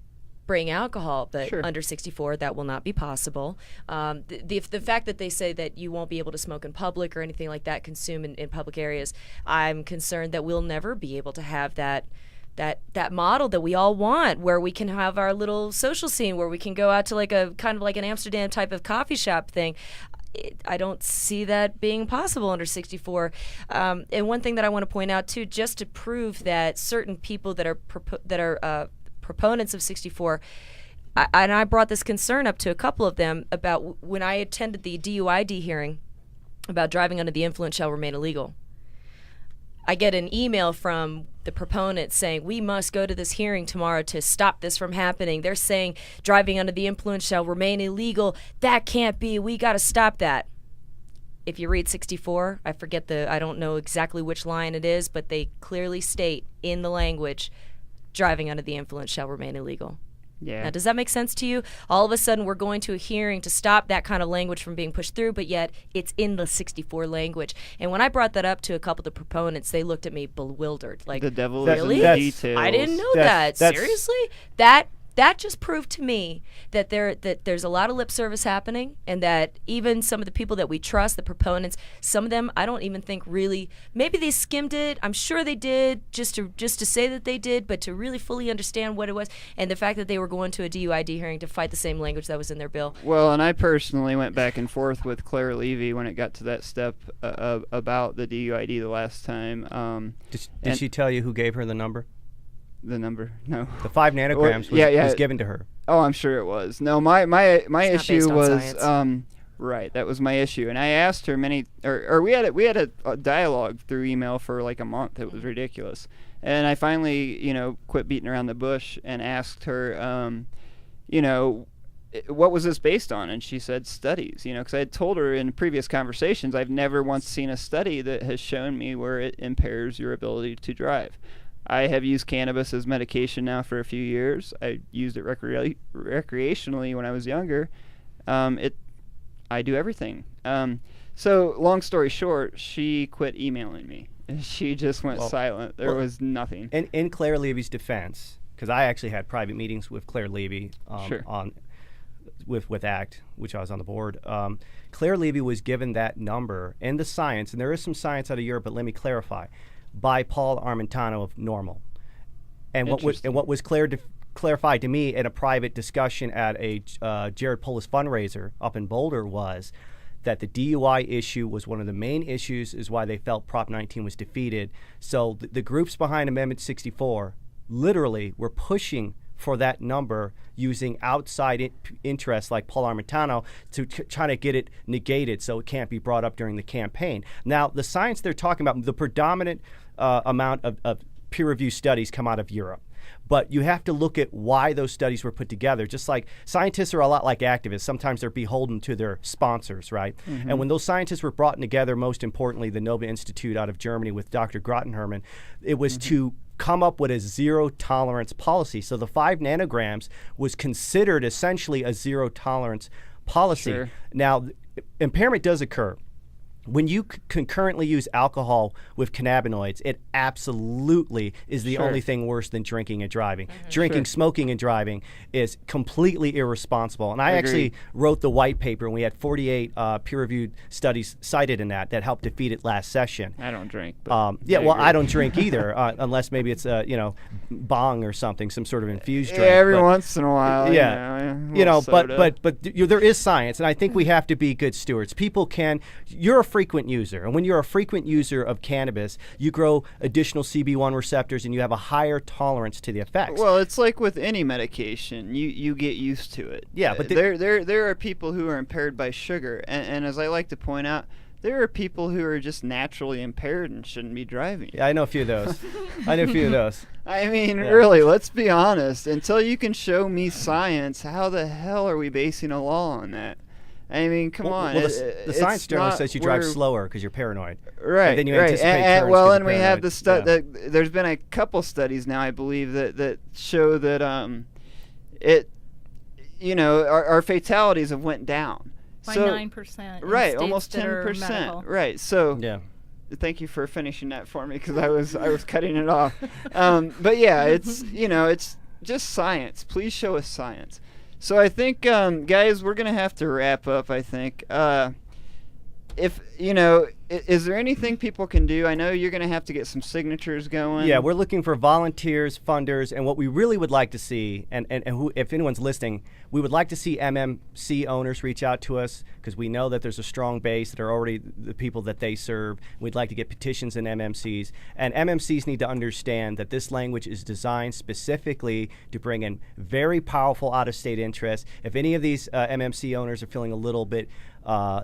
bring alcohol, but under 64 that will not be possible. The fact that they say that you won't be able to smoke in public or anything like that, consume in public areas, I'm concerned that we'll never be able to have that model that we all want, where we can have our little social scene, where we can go out to like a kind of like an Amsterdam type of coffee shop thing. I don't see that being possible under 64. And one thing that I want to point out too, just to prove that certain people that are proponents of 64, and I brought this concern up to a couple of them about when I attended the DUID hearing about driving under the influence shall remain illegal. I get an email from the proponent saying, we must go to this hearing tomorrow to stop this from happening. They're saying driving under the influence shall remain illegal. That can't be. We got to stop that. If you read 64, I don't know exactly which line it is, but they clearly state in the language, driving under the influence shall remain illegal. Yeah. Now, does that make sense to you? All of a sudden, we're going to a hearing to stop that kind of language from being pushed through, but yet it's in the 64 language. And when I brought that up to a couple of the proponents, they looked at me bewildered. Like, the devil really? is in the details. I didn't know that. Seriously? That just proved to me that there's a lot of lip service happening, and that even some of the people that we trust, the proponents, some of them I don't even think really, maybe they skimmed it. I'm sure they did just to say that they did, but to really fully understand what it was, and the fact that they were going to a DUID hearing to fight the same language that was in their bill. Well, and I personally went back and forth with Claire Levy when it got to that step about the DUID the last time. Did she tell you who gave her the number? The number? No. The 5 nanograms was given to her. Oh, I'm sure it was. No, my issue was right. That was my issue, and I asked her we had a dialogue through email for like a month. It was ridiculous, and I finally, quit beating around the bush and asked her, what was this based on? And she said studies, because I had told her in previous conversations I've never once seen a study that has shown me where it impairs your ability to drive. I have used cannabis as medication now for a few years. I used it recreationally when I was younger. I do everything. So long story short, she quit emailing me. She just went silent. There was nothing. In Claire Levy's defense, because I actually had private meetings with Claire Levy with ACT, which I was on the board. Claire Levy was given that number and the science, and there is some science out of Europe, but let me clarify, by Paul Armentano of NORML. And what was clarified to me in a private discussion at a Jared Polis fundraiser up in Boulder was that the DUI issue was one of the main issues, is why they felt Prop 19 was defeated. So the groups behind Amendment 64 literally were pushing for that number using outside interests like Paul Armentano to try to get it negated so it can't be brought up during the campaign. Now, the science they're talking about, the predominant amount of peer-reviewed studies come out of Europe. But you have to look at why those studies were put together. Just like scientists are a lot like activists. Sometimes they're beholden to their sponsors, right? And when those scientists were brought together, most importantly, the Nobel Institute out of Germany with Dr. Grottenherman, it was to come up with a zero tolerance policy. So the 5 nanograms was considered essentially a zero tolerance policy. Sure. Now, impairment does occur. When you concurrently use alcohol with cannabinoids, it absolutely is the only thing worse than drinking and driving. Drinking, smoking, and driving is completely irresponsible. And I actually wrote the white paper, and we had 48 peer-reviewed studies cited in that helped defeat it last session. I don't drink. But I don't drink either, unless maybe it's bong or something, some sort of infused drink. Every once in a while. But there is science, and I think we have to be good stewards. People can. You're a frequent user, and when you're a frequent user of cannabis, you grow additional CB1 receptors, and you have a higher tolerance to the effects. Well, it's like with any medication, you get used to it. Yeah, but there are people who are impaired by sugar, and as I like to point out, there are people who are just naturally impaired and shouldn't be driving. Yeah, I know a few of those. I mean, really, let's be honest. Until you can show me science, how the hell are we basing a law on that? I mean, come on. Well, the science generally says you drive slower because you're paranoid. Right. And then you anticipate turns. And we have the there's been a couple studies now, I believe, that show that our fatalities have went down by 9%. Right, almost 10%. Right. So thank you for finishing that for me because I was cutting it off. But yeah, it's just science. Please show us science. So I think, guys, we're going to have to wrap up, I think. Is there anything people can do? I know you're going to have to get some signatures going. Yeah, we're looking for volunteers, funders, and what we really would like to see, and if anyone's listening, we would like to see MMC owners reach out to us because we know that there's a strong base that are already the people that they serve. We'd like to get petitions in MMCs, and MMCs need to understand that this language is designed specifically to bring in very powerful out-of-state interests. If any of these MMC owners are feeling a little bit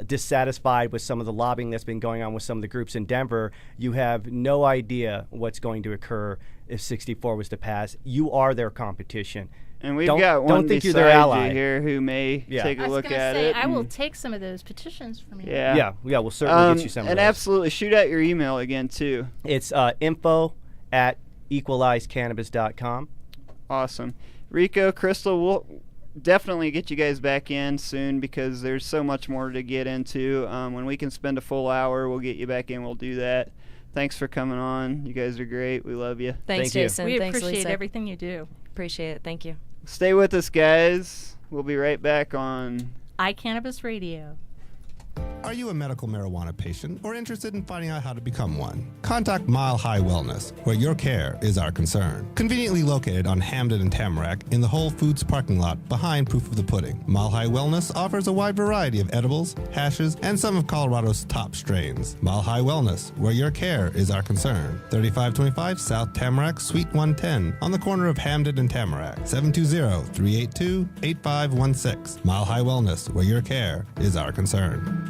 dissatisfied with some of the lobbying that's been going on with some of the groups in Denver, you have no idea what's going to occur if 64 was to pass. You are their competition. And we've got one beside you here who may take a look at it. I will take some of those petitions from you. Yeah, we'll certainly get you some of those. And absolutely, shoot out your email again, too. It's info@equalizecannabis.com. Awesome. Rico, Crystal, we'll definitely get you guys back in soon because there's so much more to get into. When we can spend a full hour, we'll get you back in. We'll do that. Thanks for coming on. You guys are great. We love you. Thanks, Jason. We Thanks, appreciate Lisa. everything you do. Appreciate it. Thank you. Stay with us, guys. We'll be right back on iCannabis Radio. Are you a medical marijuana patient or interested in finding out how to become one? Contact Mile High Wellness, where your care is our concern. Conveniently located on Hamden and Tamarack in the Whole Foods parking lot behind Proof of the Pudding. Mile High Wellness offers a wide variety of edibles, hashes, and some of Colorado's top strains. Mile High Wellness, where your care is our concern. 3525 South Tamarack, Suite 110, on the corner of Hamden and Tamarack. 720-382-8516. Mile High Wellness, where your care is our concern.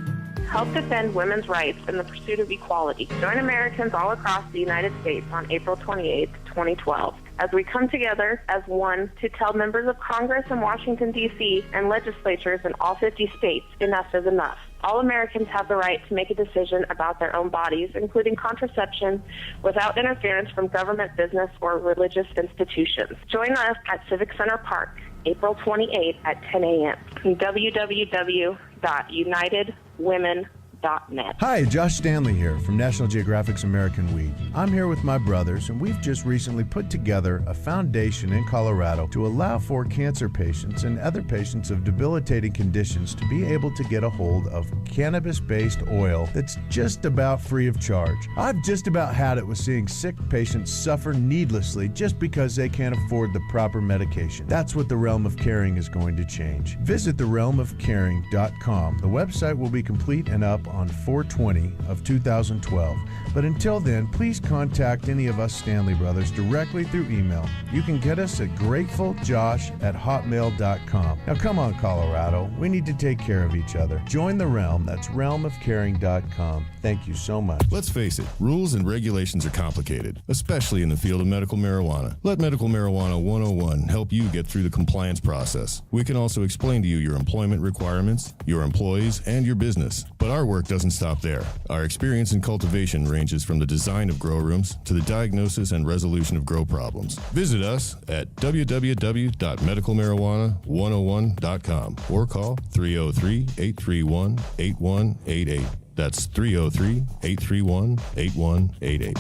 Help defend women's rights in the pursuit of equality. Join Americans all across the United States on April 28, 2012, as we come together as one to tell members of Congress in Washington, D.C. and legislatures in all 50 states enough is enough. All Americans have the right to make a decision about their own bodies, including contraception, without interference from government, business, or religious institutions. Join us at Civic Center Park, April 28 at 10 a.m. www.unitedwomen.net. Hi, Josh Stanley here from National Geographic's American Weed. I'm here with my brothers, and we've just recently put together a foundation in Colorado to allow for cancer patients and other patients of debilitating conditions to be able to get a hold of cannabis-based oil that's just about free of charge. I've just about had it with seeing sick patients suffer needlessly just because they can't afford the proper medication. That's what the Realm of Caring is going to change. Visit therealmofcaring.com. The website will be complete and up up on 4/20 of 2012. But until then, please contact any of us Stanley Brothers directly through email. You can get us at gratefuljosh@hotmail.com. Now come on, Colorado. We need to take care of each other. Join the realm. That's realmofcaring.com. Thank you so much. Let's face it, rules and regulations are complicated, especially in the field of medical marijuana. Let Medical Marijuana 101 help you get through the compliance process. We can also explain to you your employment requirements, your employees, and your business. But our work doesn't stop there. Our experience in cultivation ranges from the design of grow rooms to the diagnosis and resolution of grow problems. Visit us at www.medicalmarijuana101.com or call 303-831-8188. That's 303-831-8188.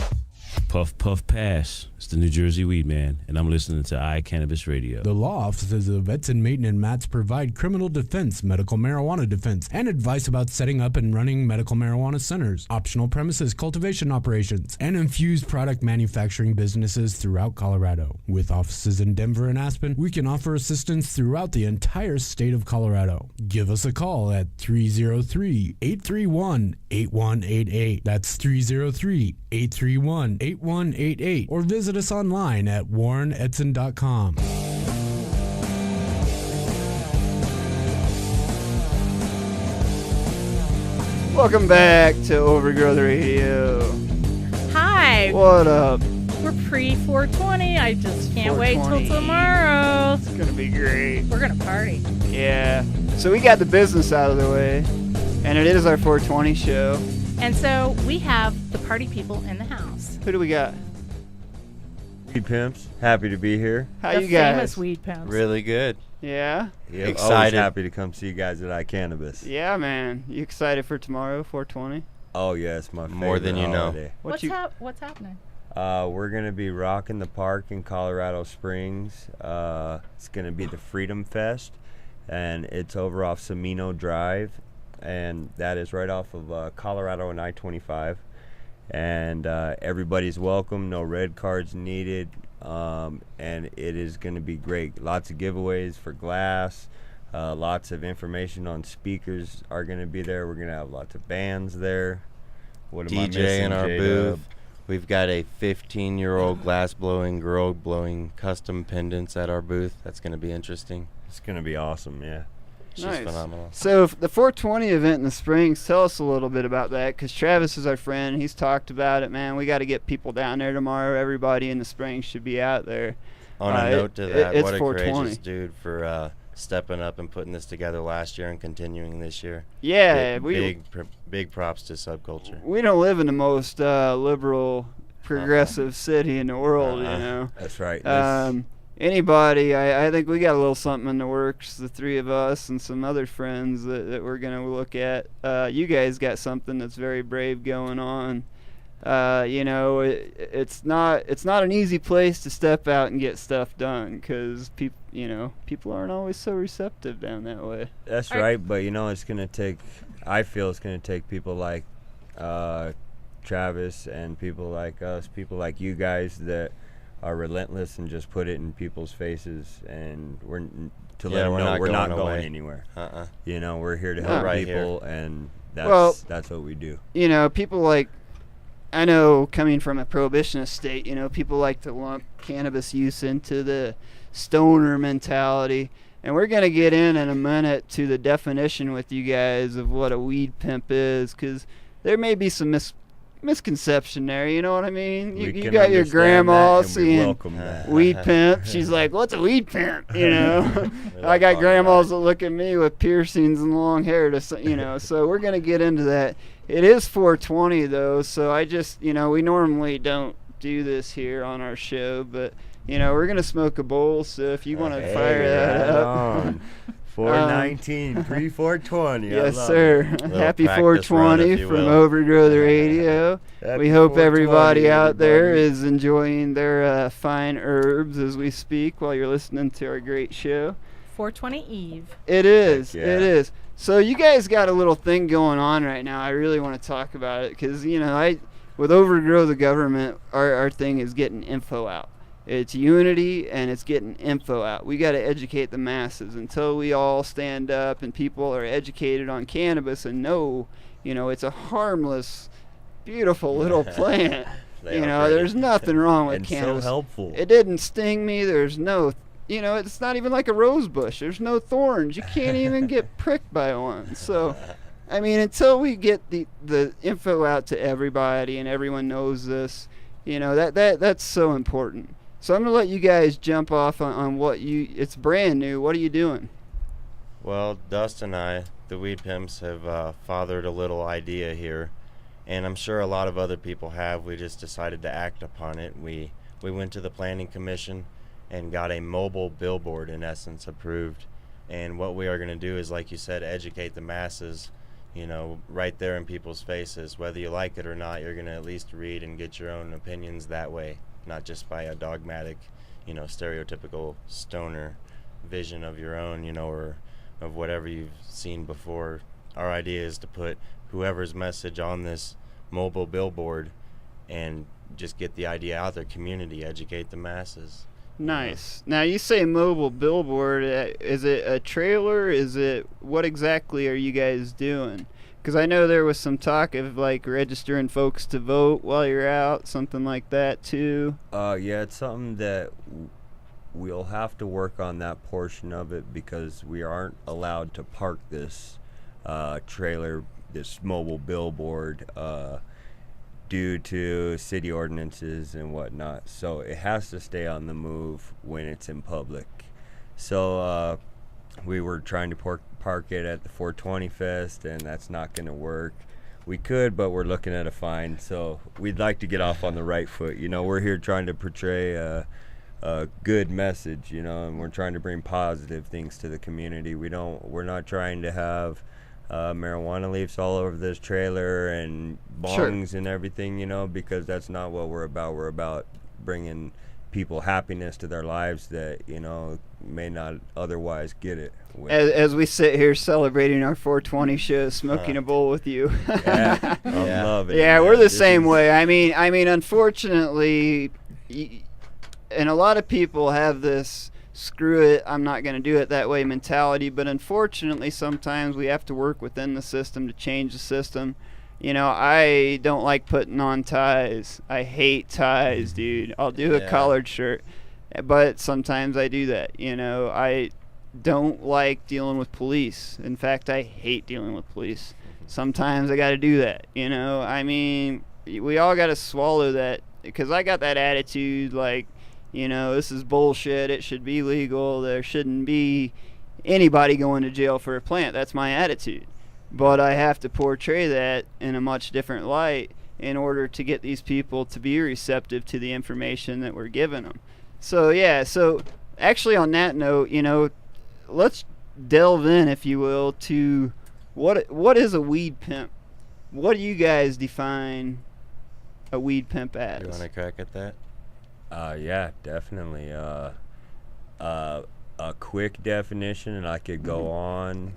Puff Puff Pass. It's the New Jersey Weed Man, and I'm listening to iCannabis Radio. The law offices of Edson, Maton, and Matz provide criminal defense, medical marijuana defense, and advice about setting up and running medical marijuana centers, optional premises cultivation operations, and infused product manufacturing businesses throughout Colorado. With offices in Denver and Aspen, we can offer assistance throughout the entire state of Colorado. Give us a call at 303-831-8188. That's 303-831-8188, or visit us online at warrenedson.com. Welcome back to Overgrow the Radio. Hi. What up? We're pre-420. I just can't wait till 420. tomorrow. It's gonna be great. We're gonna party. Yeah. So we got the business out of the way, and it is our 420 show. And so we have the party people in the house. Who do we got? Weed Pimps, happy to be here. How the you guys? famous Weed Pimps. Really good. Yeah? Yeah, Excited. Always happy to come see you guys at iCannabis. Yeah, man. You excited for tomorrow, 420? Oh, yeah, it's my favorite More than you know. holiday. What's happening? We're going to be rocking the park in Colorado Springs. It's going to be the Freedom Fest, and it's over off Semino Drive, and that is right off of Colorado and I-25. And everybody's welcome, no red cards needed, and it is going to be great. Lots of giveaways for glass, lots of information on speakers are going to be there. We're going to have lots of bands there. What am I DJ missing, in our J-Dub? booth. We've got a 15-year-old glass-blowing girl blowing custom pendants at our booth. That's going to be interesting. It's going to be awesome, yeah. She's Nice. phenomenal. So the 420 event in the Springs, tell us a little bit about that, because Travis is our friend. He's talked about it, man. We got to get people down there tomorrow. Everybody in the Springs should be out there. On a note to that, it's what a 420. courageous dude for stepping up and putting this together last year and continuing this year. Yeah, big props to Subculture. We don't live in the most liberal, progressive city in the world, you know. That's right. Anybody, I think we got a little something in the works, the three of us and some other friends that we're going to look at. You guys got something that's very brave going on. You know, it's not an easy place to step out and get stuff done, because people aren't always so receptive down that way. That's right, but it's going to take, I feel it's going to take people like Travis and people like us, people like you guys that are relentless and just put it in people's faces, and we're not going anywhere. We're here to help people, and that's what we do. People like, I know, coming from a prohibitionist state, people like to lump cannabis use into the stoner mentality, and we're going to get in a minute to the definition with you guys of what a weed pimp is, because there may be some misconception there, you know what I mean? You got your grandma seeing weed pimp. She's like, what's a weed pimp? I got grandmas that look at me with piercings and long hair, so we're going to get into that. It is 420 though, so I just, we normally don't do this here on our show, but we're going to smoke a bowl, so if you want to fire that up. 419, pre-420. Yes, sir. Happy 420 from Overgrow the Radio. We hope everybody out there is enjoying their fine herbs as we speak while you're listening to our great show. 420 Eve. It is. Yeah. It is. So you guys got a little thing going on right now. I really want to talk about it because, with Overgrow the Government, our thing is getting info out. It's unity, and it's getting info out. We got to educate the masses. Until we all stand up and people are educated on cannabis and know it's a harmless, beautiful little plant. They are There's great. nothing wrong with And cannabis. so helpful. It didn't sting me. There's no, it's not even like a rose bush. There's no thorns. You can't even get pricked by one. So, I mean, until we get the info out to everybody and everyone knows this, that's so important. So I'm going to let you guys jump off on it's brand new. What are you doing? Well, Dustin and I, the Weed Pimps, have fathered a little idea here, and I'm sure a lot of other people have. We just decided to act upon it. We went to the Planning Commission and got a mobile billboard, in essence, approved. And what we are going to do is, like you said, educate the masses, right there in people's faces. Whether you like it or not, you're going to at least read and get your own opinions that way, not just by a dogmatic, stereotypical stoner vision of your own, or of whatever you've seen before. Our idea is to put whoever's message on this mobile billboard and just get the idea out there, community, educate the masses. Nice. Now, you say mobile billboard. Is it a trailer? What exactly are you guys doing? Because I know there was some talk of like registering folks to vote while you're out, something like that too. Yeah, it's something that we'll have to work on, that portion of it, because we aren't allowed to park this trailer, this mobile billboard, due to city ordinances and whatnot. So it has to stay on the move when it's in public. So we were trying to park it at the 420 Fest, and that's not going to work. We could, but we're looking at a fine. So we'd like to get off on the right foot. We're here trying to portray a good message, and we're trying to bring positive things to the community. We're not trying to have marijuana leaves all over this trailer and bongs and everything, because that's not what we're about. We're about bringing people happiness to their lives that, may not otherwise get it. As we sit here celebrating our 420 show, smoking a bowl with you. Yeah, I love it. Yeah, man. we're the same way. I mean, unfortunately, and a lot of people have this screw it, I'm not going to do it that way mentality, but unfortunately sometimes we have to work within the system to change the system. I don't like putting on ties. I hate ties, dude. I'll do a collared shirt, but sometimes I do that. I don't like dealing with police. In fact, I hate dealing with police. Sometimes I got to do that. I mean, we all got to swallow that, because I got that attitude like, this is bullshit. It should be legal. There shouldn't be anybody going to jail for a plant. That's my attitude. But I have to portray that in a much different light in order to get these people to be receptive to the information that we're giving them. So, so actually on that note, let's delve in, if you will, to what is a weed pimp? What do you guys define a weed pimp as? You want to crack at that? Yeah, definitely. A quick definition, and I could go on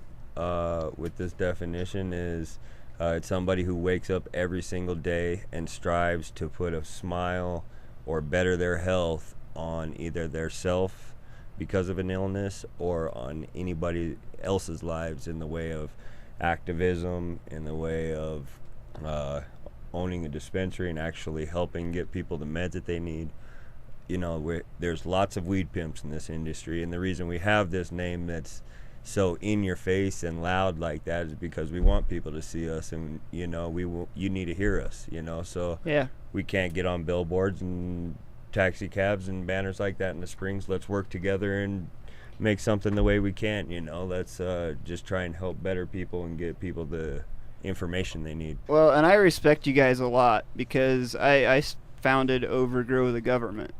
with this definition, is it's somebody who wakes up every single day and strives to put a smile or better their health on either their self because of an illness or on anybody else's lives, in the way of activism, in the way of owning a dispensary and actually helping get people the meds that they need. There's lots of weed pimps in this industry, and the reason we have this name that's so in your face and loud like that is because we want people to see us, and you need to hear us, so we can't get on billboards and taxi cabs and banners like that in the Springs. Let's work together and make something the way we can. Let's just try and help better people and get people the information they need. Well, and I respect you guys a lot, because I founded Overgrow the Government,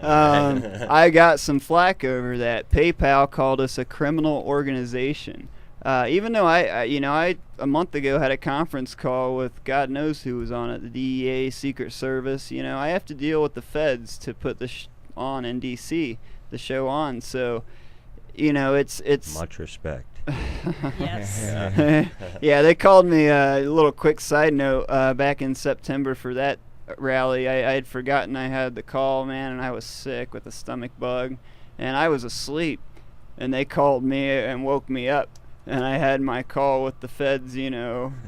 I got some flack over that. PayPal called us a criminal organization, even though I a month ago had a conference call with God knows who was on it, the DEA, Secret Service. I have to deal with the feds to put the on in DC, the show on. So it's much respect. Yes. Yeah, they called me. A little quick side note, back in September for that rally, I had forgotten I had the call, man, and I was sick with a stomach bug, and I was asleep, and they called me and woke me up, and I had my call with the feds,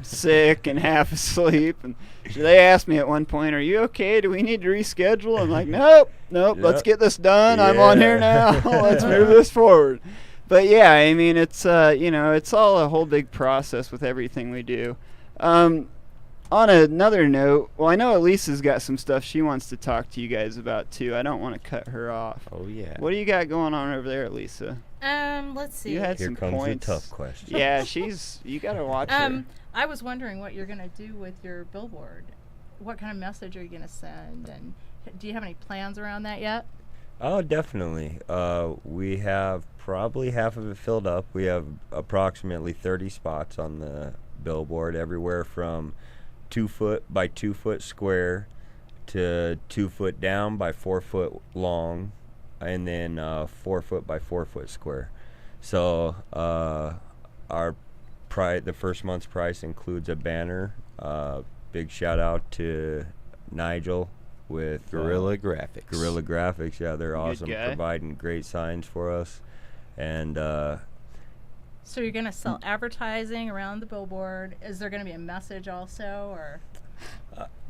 sick and half asleep. And they asked me at one point, "Are you okay? Do we need to reschedule?" I'm like, nope, Yep. let's get this done. Yeah. I'm on here now. Let's move this forward. But yeah, I mean, it's it's all a whole big process with everything we do. On another note, well, I know Elisa's got some stuff she wants to talk to you guys about too. I don't want to cut her off. Oh yeah. What do you got going on over there, Elisa? Let's see. You had Here some comes points. the tough question. Yeah, you got to watch her. I was wondering what you're going to do with your billboard. What kind of message are you going to send, and do you have any plans around that yet? Oh, definitely. We have probably half of it filled up. We have approximately 30 spots on the billboard, everywhere from 2 foot by 2 foot square to 2 foot down by 4 foot long, and then 4 foot by 4 foot square. So the first month's price includes a banner. Big shout out to Nigel with Guerrilla Graphics. Guerrilla Graphics, yeah, they're awesome, guy. providing great signs for us. And So you're going to sell advertising around the billboard. Is there going to be a message also, or?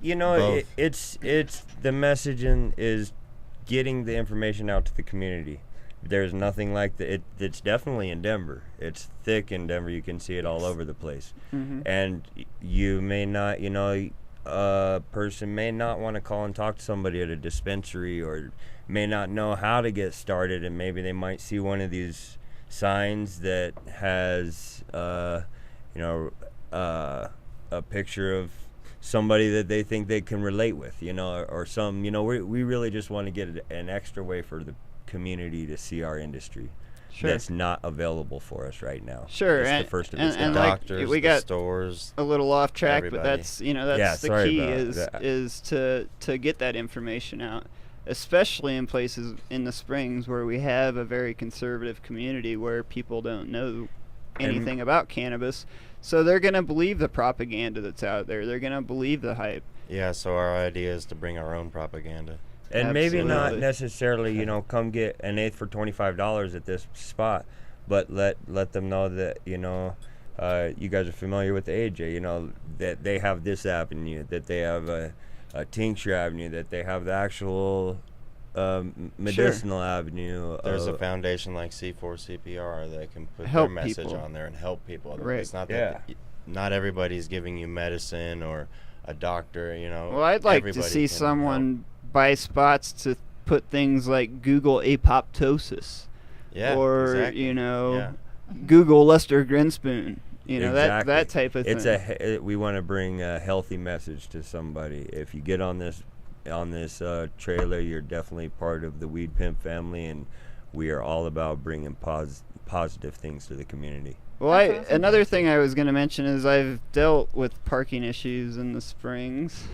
it's the messaging is getting the information out to the community. There's nothing like it's definitely in Denver. It's thick in Denver. You can see it all over the place. Mm-hmm. And you may not, a person may not want to call and talk to somebody at a dispensary, or may not know how to get started, and maybe they might see one of these signs that has a picture of somebody that they think they can relate with, or some, we really just want to get an extra way for the community to see our industry. Sure. That's not available for us right now. Sure, It's and the first of and, its and kind. Doctors, we the got stores, a little off track, everybody. but that's the sorry key about that. is to get that information out, especially in places in the Springs where we have a very conservative community where people don't know anything about cannabis, so they're gonna believe the propaganda that's out there. They're gonna believe the hype. Yeah, so our idea is to bring our own propaganda. And maybe not Absolutely. necessarily, come get an eighth for $25 at this spot, but let them know that, you guys are familiar with the AJ, that they have this avenue, that they have a tincture avenue, that they have the actual medicinal avenue. There's a foundation like C4CPR that can put Help their message people. on there and help people. Right. It's not that not everybody's giving you medicine or a doctor, Well, I'd like to everybody see can someone buy spots to put things like Google apoptosis, Yeah, or exactly. Yeah. Google Lester Grinspoon. Exactly. that type of thing. We want to bring a healthy message to somebody. If you get on this trailer, you're definitely part of the Weed Pimp family, and we are all about bringing positive things to the community. Well, another thing I was going to mention is I've dealt with parking issues in the Springs.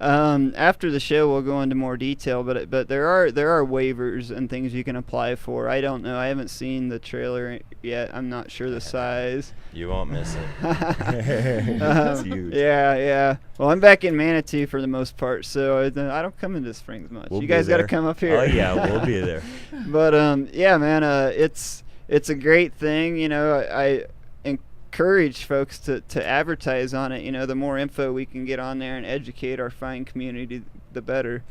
After the show, we'll go into more detail, but there are waivers and things you can apply for. I don't know. I haven't seen the trailer yet. I'm not sure the size. You won't miss it. It's huge. Yeah. Well, I'm back in Manatee for the most part, so I don't come into Springs much. We'll you be guys got to there. come up here. Oh yeah, we'll be there. But yeah, man, it's a great thing. I encourage folks to advertise on it. The more info we can get on there and educate our fine community, the better.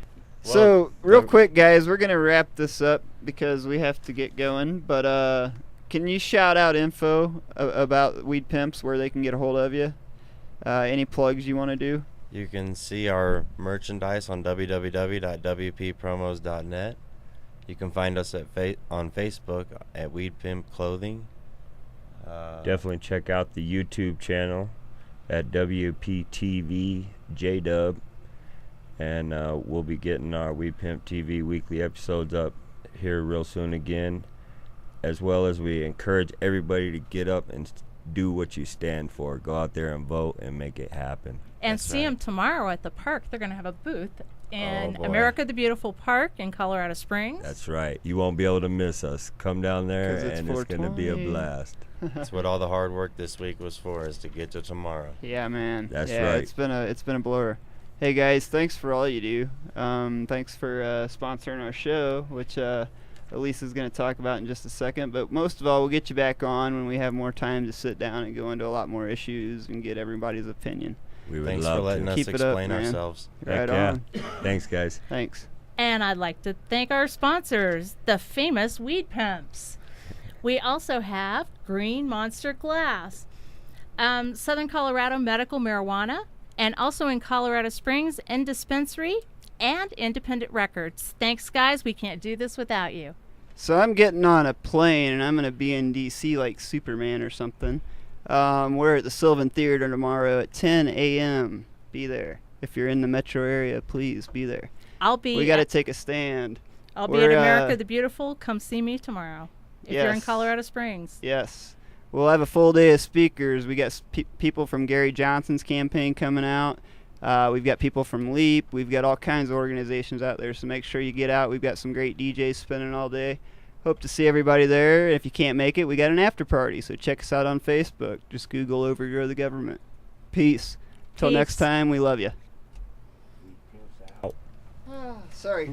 Well, So real quick, guys, we're gonna wrap this up because we have to get going. But can you shout out info about Weed Pimps, where they can get a hold of you? Any plugs you want to do? You can see our merchandise on www.wppromos.net. You can find us on Facebook at Weed Pimp Clothing. Definitely check out the YouTube channel at WPTV JDub, and we'll be getting our Weed Pimp TV weekly episodes up here real soon again, as well as we encourage everybody to get up and do what you stand for. Go out there and vote and make it happen. And see them tomorrow at the park. They're going to have a booth in boy. America the Beautiful Park in Colorado Springs. That's right. You won't be able to miss us. Come down there, 'Cause it's and it's going to be a 420. blast. That's what all the hard work this week was for, is to get to tomorrow. Yeah, man. That's yeah, right. It's been a blur. Hey guys, thanks for all you do. Thanks for sponsoring our show, which Elisa's going to talk about in just a second. But most of all, we'll get you back on when we have more time to sit down and go into a lot more issues and get everybody's opinion. We would Thanks love for letting to. us Keep it explain up, man. ourselves. Right Heck yeah. on. Thanks, guys. Thanks. And I'd like to thank our sponsors, the famous Weed Pimps. We also have Green Monster Glass, Southern Colorado Medical Marijuana, and also in Colorado Springs, In Dispensary and Independent Records. Thanks, guys. We can't do this without you. So I'm getting on a plane, and I'm going to be in D.C. like Superman or something. We're at the Sylvan Theater tomorrow at 10 a.m. Be there. If you're in the metro area, please be there. I'll be. We got to take a stand. I'll be at America the Beautiful. Come see me tomorrow if you're in Yes. Colorado Springs. Yes. We'll have a full day of speakers. We got people from Gary Johnson's campaign coming out. We've got people from LEAP. We've got all kinds of organizations out there, so make sure you get out. We've got some great DJs spinning all day. Hope to see everybody there. If you can't make it, we got an after party, so check us out on Facebook. Just Google Overgrow the Government. Peace. Till next time, we love you. Sorry.